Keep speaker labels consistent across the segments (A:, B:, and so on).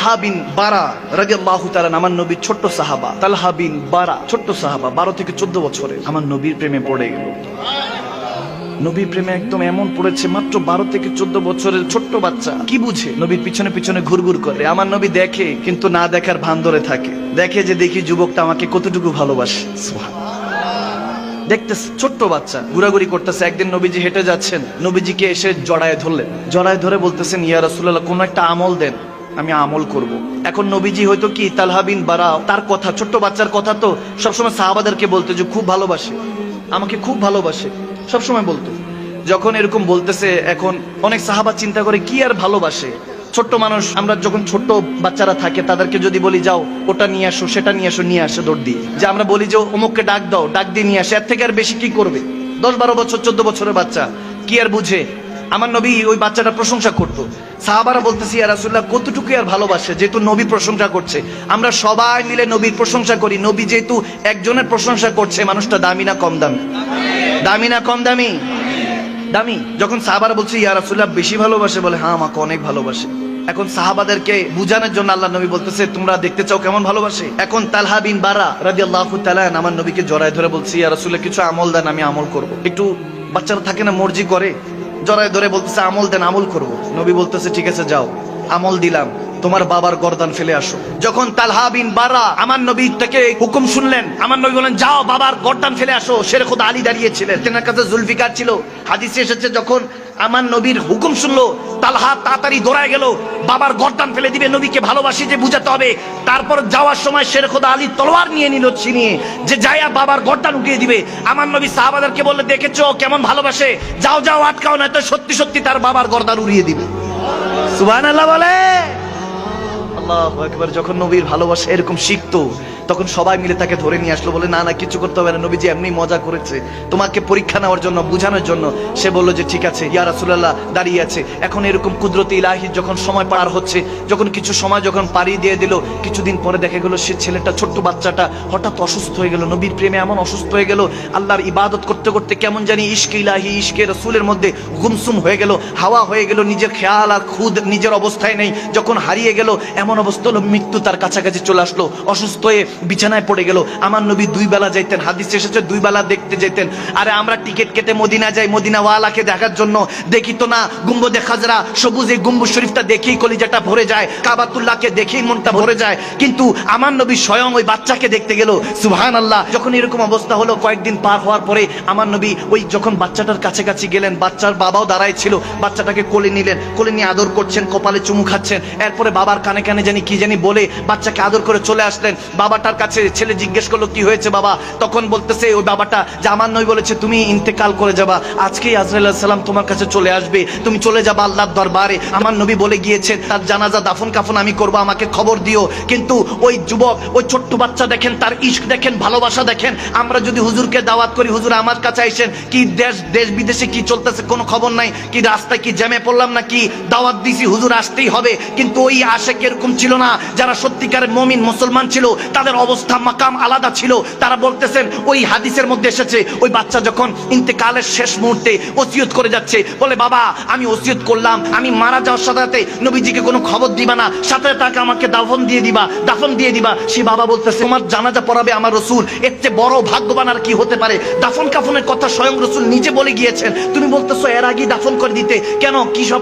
A: তালহা বিন বারা রাদিয়াল্লাহু তাআলা, আমার নবীর ছোট্ট সাহাবা তালহা বিন বারা, ছোট্ট সাহাবা, 12 থেকে 14 বছরে আমার নবীর প্রেমে পড়ে গেল। নবীর প্রেমে একদম এমন পড়েছে, মাত্র 12 থেকে 14 বছরের ছোট্ট বাচ্চা, কি বুঝে? নবীর পিছনে পিছনে ঘুরঘুর করে। আমার নবী দেখে, কিন্তু না দেখার ভান ধরে থাকে। দেখে যে দেখি যুবকটা আমাকে কতটুকু ভালোবাসে। দেখতেছে ছোট্ট বাচ্চা ঘুরাঘুরি করতেছে। একদিন নবীজি হেঁটে যাচ্ছেন, নবীজিকে এসে জড়ায় ধরলেন। জড়ায় ধরে বলতেছেন, ইয়া রাসূলুল্লাহ, কোন একটা আমল দেন, আমি আমল করব। এখন নবীজি হয়তো কি তালহা বিন বারা, তার কথা, ছোট্ট বাচ্চার কথা তো সবসময় সাহাবাদেরকে বলতো যে খুব ভালোবাসে, আমাকে খুব ভালোবাসে, সবসময় বলতো। যখন এরকম বলতেছে, এখন অনেক সাহাবা চিন্তা করে কি আর ভালোবাসে, ছোট্ট মানুষ। আমরা যখন ছোট্ট বাচ্চারা থাকে তাদেরকে যদি বলি যাও ওটা নিয়ে আসো, সেটা নিয়ে আসো, নিয়ে আসে দৌড় দিয়ে। যে আমরা বলি যে অমুককে ডাক দাও, ডাক দিয়ে নিয়ে আসে, এর থেকে আর বেশি কি করবে? 10-12 বছর 14 বছরের বাচ্চা কি আর বুঝে? আমার নবী ওই বাচ্চাটা প্রশংসা করতো। সাহাবারা বলতেছি, ইয়া রাসূলুল্লাহ, কতটুকু আর ভালোবাসে, যেহেতু নবী প্রশংসা করছে, আমরা সবাই মিলে নবীর প্রশংসা করি। নবী যেহেতু একজনের প্রশংসা করছে, মানুষটা দামি না কম দামি? দামি না কম দামি? দামি। যখন সাহাবারা বলছে ইয়া রাসূলুল্লাহ বেশি ভালোবাসে, বলে হ্যাঁ আমাকে অনেক ভালোবাসে। এখন সাহাবাদেরকে বুঝানোর জন্য আল্লাহ নবী বলতেছে, তোমরা দেখতে চাও কেমন ভালোবাসে? এখন তালহা বিন বারা রাদিয়াল্লাহু তাআলা আমার নবীকে জড়ায় ধরে বলছে, ইয়া রাসূলুল্লাহ কিছু আমল দেন, আমি আমল করব। একটু বাচ্চারা থাকে না, মর্জি করে, জড়ায় ধরে বলতেছে আমল দেন, আমল করব। নবী বলতেছে ঠিক আছে যাও, আমল দিলাম, তোমার বাবার গর্দান ফেলে আসো। যখন তালহা বিন বারা আমার নবী থেকে হুকুম শুনলেন, আমার নবী বলেন যাও বাবার গর্দান ফেলে আসো। শের খোদা আলী দাঁড়িয়েছিলেন, তেনার কাছে জুলফিকার ছিল। হাদিসে এসেছে যখন আমার নবীর হুকুম শুনলো, তালহা তাড়াতাড়ি দৌড়ায় গেল, বাবার গর্দান ফেলে দিবে, নবীকে ভালোবাসি যে বুঝাতে হবে। তারপর যাওয়ার সময় শের খোদা আলী তলোয়ার নিয়ে নিল ছিনিয়ে, যে যাইয়া বাবার গর্দান উঠিয়ে দিবে। আমার নবী সাহাবাদেরকে বললে, দেখেছো কেমন ভালোবাসে, যাও যাও আটকাও, না তো সত্যি সত্যি তার বাবার গর্দান উড়িয়ে দিবে। সুবহানাল্লাহ বলে। আল্লাহু আকবার। যখন নবীর ভালোবাসা এরকম শিখতো, তখন সবাই মিলে তাকে ধরে নিয়ে আসলো, বলে না না কিছু করতে হবে না, নবীজি এমনি মজা করেছে, তোমাকে পরীক্ষা নেওয়ার জন্য, বোঝানোর জন্য। সে বললো যে ঠিক আছে, ইয়া রাসূলুল্লাহ দাঁড়িয়ে আছে। এখন এরকম কুদরতে ইলাহি যখন সময় পার হচ্ছে, যখন কিছু সময় যখন পাড়ি দিয়ে দিল, কিছুদিন পরে দেখা গেল সে ছেলেটা, ছোট্ট বাচ্চাটা হঠাৎ অসুস্থ হয়ে গেল। নবীর প্রেমে এমন অসুস্থ হয়ে গেল, আল্লাহর ইবাদত করতে করতে কেমন জানি ইশকে ইলাহি, ইশকে রাসূলের মধ্যে গুমসুম হয়ে গেল, হাওয়া হয়ে গেল, নিজের খেয়াল আর খুদ নিজের অবস্থায় নেই। যখন হারিয়ে গেল, এমন অবস্থা হলো মৃত্যু তার কাছাকাছি চলে আসলো, অসুস্থ হয়ে বিছানায় পড়ে গেল। আমার নবী 2 বেলা যাইতেন, হাদিসে এসেছে 2 বেলা দেখতে যেতেন। আরে আমরা টিকিট কেটে মদিনা যাই, মদিনা ওয়ালাকে দেখার জন্য, দেখি তো না গুম্বদে খাজরা, সবুজ এই গম্বুজ শরীফটা দেখেই কলিজাটা ভরে যায়, কাবাতুল্লাহকে দেখেই মনটা ভরে যায়। কিন্তু আমার নবী স্বয়ং ওই বাচ্চাকে দেখতে গেল। সুবহানাল্লাহ। যখন এরকম অবস্থা হলো, কয়েকদিন পার হওয়ার পরে আমার নবী ওই যখন বাচ্চাটার কাছাকাছি গেলেন, বাচ্চার বাবাও দাঁড়ায় ছিল, বাচ্চাটাকে কোলে নিলেন, কোলে নিয়ে আদর করছেন, কপালে চুমু খাচ্ছেন। এরপরে বাবার কানে কানে জানি কি জানি বলে বাচ্চাকে আদর করে চলে আসলেন বাবাটার কাছে। ছেলে জিজ্ঞেস করলো কি হয়েছে বাবা? তখন বলতেছে ওই বাবাটা যে আমার নবী বলেছে তুমি ইন্তেকাল করে যাবা, আজকেই আজরাইল আলাইহিস সালাম তোমার কাছে চলে আসবে, তুমি চলে যাবা আল্লাহর দরবারে। আমার নবী বলে গিয়েছেন তার জানাজা দাফন কাফন আমি করব, আমাকে খবর দিও। কিন্তু ওই যুবক, ওই ছোট্ট বাচ্চা দেখেন, তার ইশক দেখেন, ভালোবাসা দেখেন। আমরা যদি হুজুরকে দাওয়াত করি, হুজুর আমার কাছে আইসেন, কি দেশ বিদেশে কি চলতেছে কোনো খবর নাই, কি রাস্তায় কি জ্যামে পড়লাম না, কি দাওয়াত দিছি, হুজুর আসতেই হবে। কিন্তু ওই আশেক এরকম ছিল না, যারা সত্যিকারের মুমিন মুসলমান ছিল, তাদের অবস্থা মাকাম আলাদা ছিল। তারা বলতেছেন, ওই হাদিসের মধ্যে এসেছে, ওই বাচ্চা যখন ইন্তেকালের শেষ মুহূর্তে ওসিয়ত করে যাচ্ছে, বলে বাবা আমি ওসিয়ত করলাম, আমি মারা যাওয়ার সাথে নবীজিকে কোনো খবর দিবা না, সাথে তাকে আমাকে দাফন দিয়ে দিবা। সে বাবা বলতেছে, তোমার জানাজা পড়াবে আমার রাসূল, এর চেয়ে বড় ভাগ্যবান আর কি হতে পারে? দাফন কাফনের কথা স্বয়ং রাসূল নিজে বলে গিয়েছেন, তুমি বলতেছো এর আগে দাফন করে দিতে কেন? কি সব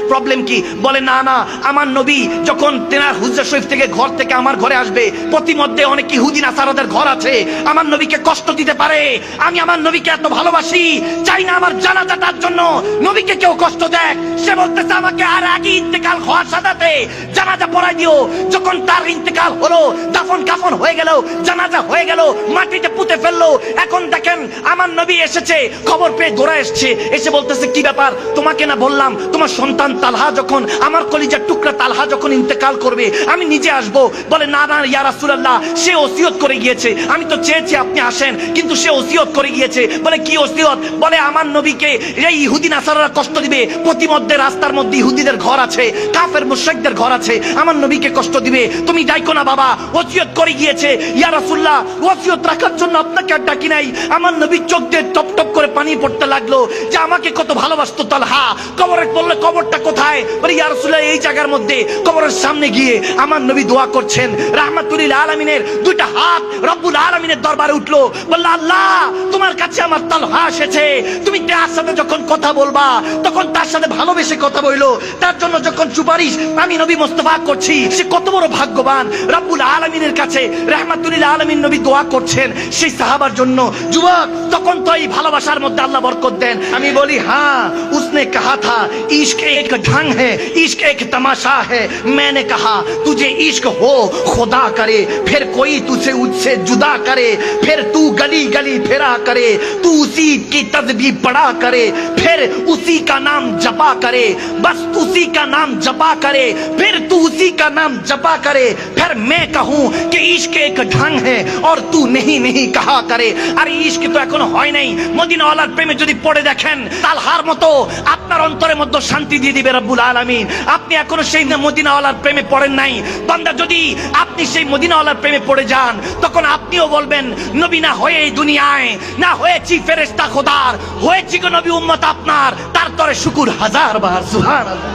A: প্রবলেম কি? বলে না না, আমার নবী যখন তেনার হুজরা শরীফ থেকে ঘর থেকে আমার ঘরে আসবে, প্রতিমধ্যে অনেক ইহুদি নাসারাদের ঘর আছে, আমার নবীকে কষ্ট দিতে পারে। আমি আমার নবীকে এত ভালোবাসি, চাই না আমার জানাজাটার জন্য নবীকে কেউ কষ্ট দেয়। সে বলতেছে আমাকে আর আগে ইন্তেকাল হওয়ার সাথে জানাজা পড়াই দিও। যখন তার ইন্তেকাল হলো, দাফন কাফন হয়ে গেল, জানাজা হয়ে গেল, মাটিতে পুঁতে ফেললো। এখন দেখেন আমার নবী এসেছে, খবর পেয়ে দৌড়া এসছে, এসে বলতেছে কি ব্যাপার? তোমাকে না বললাম তোমার সন্তান তালহা যখন, আমার কলিজার টুকরা তালহা যখন ইন্তেকাল করবে আমি নিজে আসবো। বলে না না ইয়া রাসূলুল্লাহ, সে ওসিয়ত করে গিয়েছে, আমি তো চেয়েছি আপনি আসেন, কিন্তু সে ওসিয়ত করে গিয়েছে। বলে কি ওসিয়ত? বলে আমার নবীকে এই ইহুদি নাসারারা কষ্ট দিবে, প্রতিমধ্যে রাস্তার মধ্যে ইহুদিদের ঘর আছে, কাফের মুশরিকদের ঘর আছে, আমার নবীকে কষ্ট দিবে, তুমি ডাইকো না বাবা, ওসিয়ত করে গিয়েছে। ইয়া রাসূলুল্লাহ, ওসিয়ত রাখার জন্য জন্য আপনাকে আর ডাকি নাই। আমার নবী চোখ দিয়ে টপ টপ করে পানি পড়তে লাগলো যে আমাকে কত ভালোবাসতো তালহা। কবরে বললে কবরটা কোথায়? বলে ইয়া রাসূলুল্লাহ এই জায়গার মধ্যে। কবরের সামনে গিয়ে আমার নবী দোয়া করছেন, রাহমাতুল লিল আলামিনের দুইটা হাত রব্বুল আলামিনের দরবারে উঠলো। বলল আল্লাহ তোমার কাছে আমার তালহা এসেছে, তুমি তার সাথে যখন কথা বলবা তখন তার সাথে ভালোবেসে কথা বইলো, তার জন্য যখন সুপারিশ আমি নবী মুস্তাফা করছি, সে কত বড় ভাগ্যবান। রব্বুল আলামিনের কাছে রাহমাতুল লিল আলামিন নবী দোয়া করছেন সেই সাহাবার জন্য। যুবক তখন তো এই ভালোবাসার মধ্যে আল্লাহ বরকত দেন। আমি বলি হ্যাঁ, उसने कहा था इश्क एक ढंग है, इश्क एक तमाशा है। मैंने कहा तुझे इश्क हो खुदा करे, फिर कोई तुझे उससे जुदा करे, फिर तू गली गली फिरा करे, तू उसी की तस्बीह पढ़ा करे, फिर उसी का नाम जपा करे, बस उसी का नाम जपा करे, फिर तू उसी का नाम जपा करे, फिर मैं कहूँ कि इश्क एक ढंग है और तू नहीं नहीं कहा करे। আর ইশক তো এখনো হয় নাই। মদিনাওয়ালার প্রেমে যদি পড়ে দেখেন তালহার মতো আপনার অন্তরের মধ্যে শান্তি দিয়ে দিবে রব্বুল আলামিন। আপনি এখনো সেই মদিনাওয়ালার প্রেমে পড়েন নাই। বান্দা যদি আপনি সেই মদিনাওয়ালার প্রেমে পড়ে যান তখন আপনিও বলবেন নবী না হয়ে এই দুনিয়ায় না হয়েছি ফেরেশতা খোদার, হয়েছি গো নবী উম্মত আপনার, তার তরে শুকুর হাজার বার। সুবহানাল্লাহ।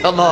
A: আল্লাহ